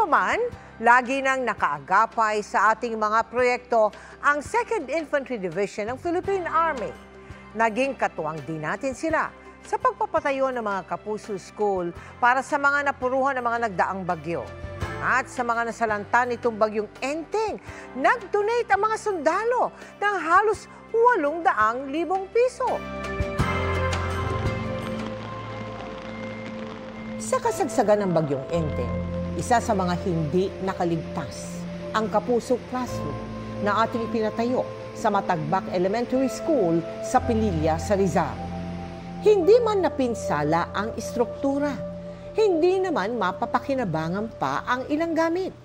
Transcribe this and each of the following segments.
Gayunpaman, lagi nang nakaagapay sa ating mga proyekto ang 2nd Infantry Division ng Philippine Army. Naging katuwang din natin sila sa pagpapatayo ng mga Kapuso School para sa mga napuruhan ng mga nagdaang bagyo. At sa mga nasalanta nitong bagyong Enteng, nag-donate ang mga sundalo ng halos 800,000 piso. Sa kasagsagan ng bagyong Enteng, isa sa mga hindi nakaligtas ang Kapuso Classroom na ating ipinatayo sa Matagbak Elementary School sa Pililla, sa Rizal. Hindi man napinsala ang istruktura, hindi naman mapapakinabangan pa ang ilang gamit.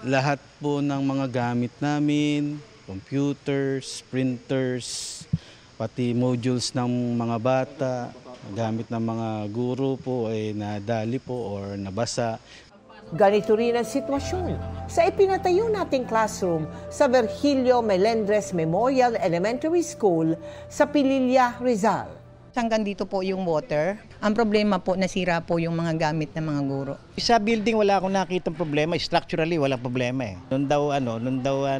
Lahat po ng mga gamit namin, computers, printers, pati modules ng mga bata, gamit ng mga guro po ay nadali po or nabasa. Ganito rin ang sitwasyon sa ipinatayo nating classroom sa Virgilio Melendres Memorial Elementary School sa Pililla, Rizal. Hanggang dito po yung water. Ang problema po, nasira po yung mga gamit ng mga guro. Sa building wala akong nakitang problema, structurally walang problema eh. Noon daw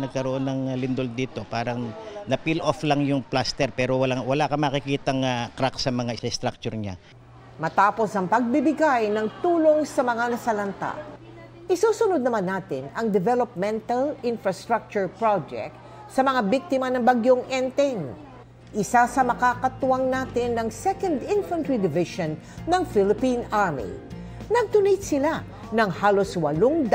nagkaroon ng lindol dito, parang na-peel off lang yung plaster pero wala ka makikitang crack sa mga structure niya. Matapos ang pagbibigay ng tulong sa mga nasalanta, isusunod naman natin ang Developmental Infrastructure Project sa mga biktima ng bagyong Enteng. Isa sa makakatuwang natin ng 2nd Infantry Division ng Philippine Army. Nag-donate sila ng halos 800,000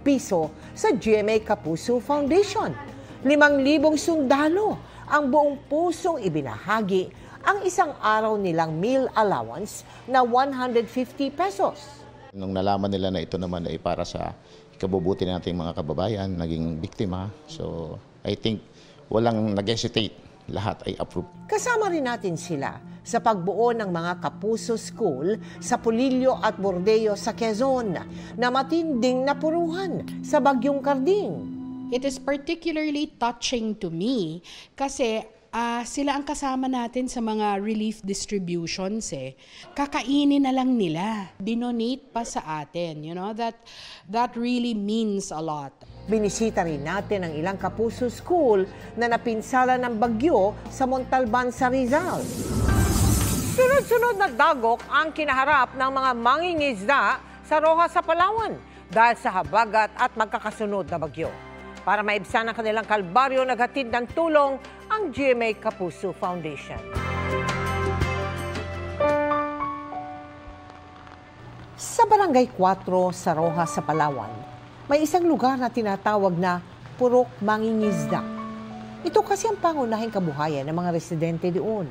piso sa GMA Kapuso Foundation. 5,000 sundalo ang buong pusong ibinahagi ang isang araw nilang meal allowance na 150 pesos. Nung nalaman nila na ito naman ay para sa ikabubuti nating mga kababayan, naging biktima. So I think walang nag-hesitate. Lahat ay approved. Kasama rin natin sila sa pagbuo ng mga Kapuso School sa Pulilio at Bordeo sa Quezon na matinding napuruhan sa bagyong Karding. It is particularly touching to me kasi sila ang kasama natin sa mga relief distributions eh. Kakainin na lang nila. Dinonate pa sa atin. You know, that really means a lot. Binisita rin natin ang ilang Kapuso School na napinsala ng bagyo sa Montalban, sa Rizal. Sunod-sunod na dagok ang kinaharap ng mga mangingisda sa Roxas sa Palawan dahil sa habagat at magkakasunod na bagyo. Para maibsan ang kanilang kalbaryo, naghatid ng tulong ang GMA Kapuso Foundation. Sa Barangay 4 sa Roxas sa Palawan, may isang lugar na tinatawag na Purok Mangingisda. Ito kasi ang pangunahing kabuhayan ng mga residente doon.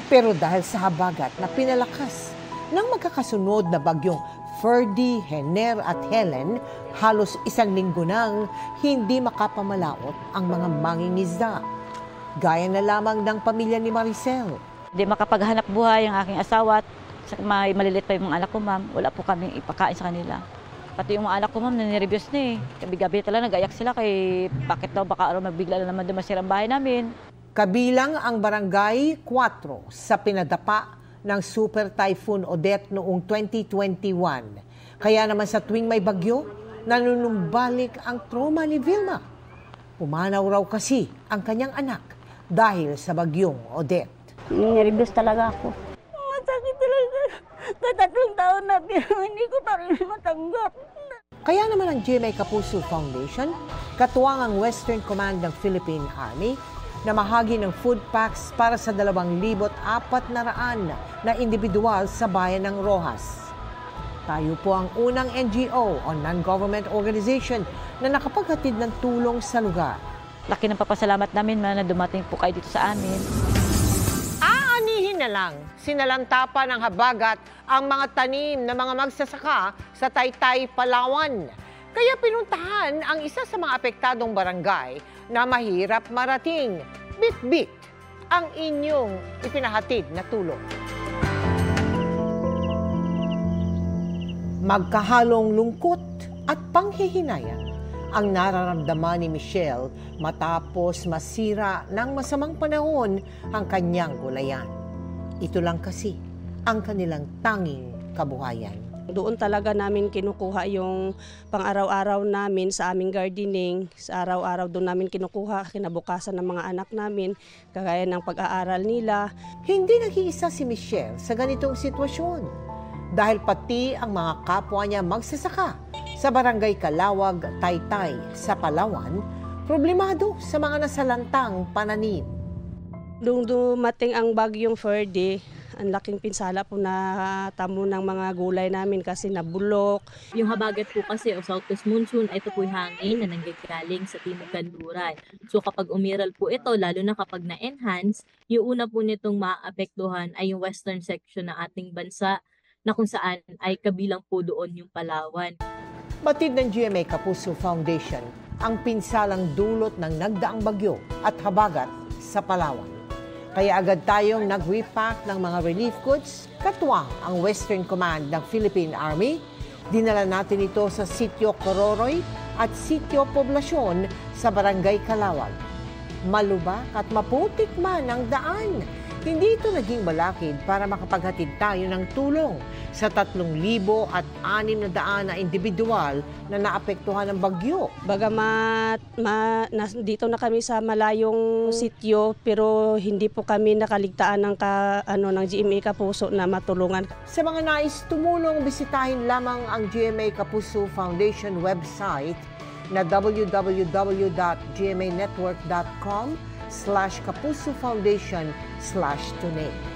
Pero dahil sa habagat na pinalakas ng magkakasunod na bagyong Ferdy, Hener at Helen, halos 1 linggo nang hindi makapamalaot ang mga mangingisda. Gaya na lamang ng pamilya ni Maricel. Hindi makapaghanap buhay ang aking asawa at may malilit pa yung mga anak ko, ma'am. Wala po kaming ipakain sa kanila. Pati yung mga anak ko, ma'am, naninirebyos na eh. Gabi-gabi talaga nag-ayak sila kay bakit daw baka araw magbigla na naman dumasira ang bahay namin. Kabilang ang Barangay 4 sa pinadapa ng Super Typhoon Odette noong 2021. Kaya naman sa tuwing may bagyo, nanunumbalik ang trauma ni Vilma. Pumanaw raw kasi ang kanyang anak dahil sa bagyong Odette. Nervyos talaga ako. Masakit talaga. Katatlong taon na pero hindi ko pa rin matanggap. Kaya naman ang GMA Kapuso Foundation, katuwang ang Western Command ng Philippine Army, na mahagi ng food packs para sa 2,400 na individual sa bayan ng Roxas. Tayo po ang unang NGO o non-government organization na nakapaghatid ng tulong sa lugar. Laki ng papasalamat namin na dumating po kayo dito sa amin. Aanihin na lang, sinalanta pa ng habagat ang mga tanim ng mga magsasaka sa Taytay, Palawan. Kaya pinuntahan ang isa sa mga apektadong barangay na mahirap marating. Bit-bit ang inyong ipinahatid na tulong. Magkahalong lungkot at panghihinayang ang nararamdaman ni Michelle matapos masira ng masamang panahon ang kanyang gulayan. Ito lang kasi ang kanilang tanging kabuhayan. Doon talaga namin kinukuha yung pang-araw-araw namin sa aming gardening. Sa araw-araw doon namin kinukuha kinabukasan ng mga anak namin, kagaya ng pag-aaral nila. Hindi nag-iisa si Michelle sa ganitong sitwasyon dahil pati ang mga kapwa niya magsasaka sa Barangay Calawag, Taytay sa Palawan, problemado sa mga nasalantang pananim. Nung dumating ang bagyong Ferdy, ang laking pinsala po na tamo ng mga gulay namin kasi nabulok. Yung habagat po kasi o southwest monsoon, ito po yung hangin na nanggagaling sa timog kanluran. So kapag umiral po ito, lalo na kapag na-enhance, yung una po nitong maapektuhan ay yung western section ng ating bansa na kung saan ay kabilang po doon yung Palawan. Batid ng GMA Kapuso Foundation ang pinsalang dulot ng nagdaang bagyo at habagat sa Palawan. Kaya agad tayong nag-repack ng mga relief goods, katwang ang Western Command ng Philippine Army. Dinala natin ito sa Sitio Cororoy at Sitio Poblasyon sa Barangay Calawag. Malubak at maputik man ang daan, hindi ito naging balakid para makapaghatid tayo ng tulong sa 3,600 na individual na naapektuhan ng bagyo. Bagamat dito na kami sa malayong sityo, pero hindi po kami nakaligtaan ng ng GMA Kapuso na matulungan. Sa mga nais tumulong, bisitahin lamang ang GMA Kapuso Foundation website na www.gmanetwork.com/Kapuso Foundation/donate.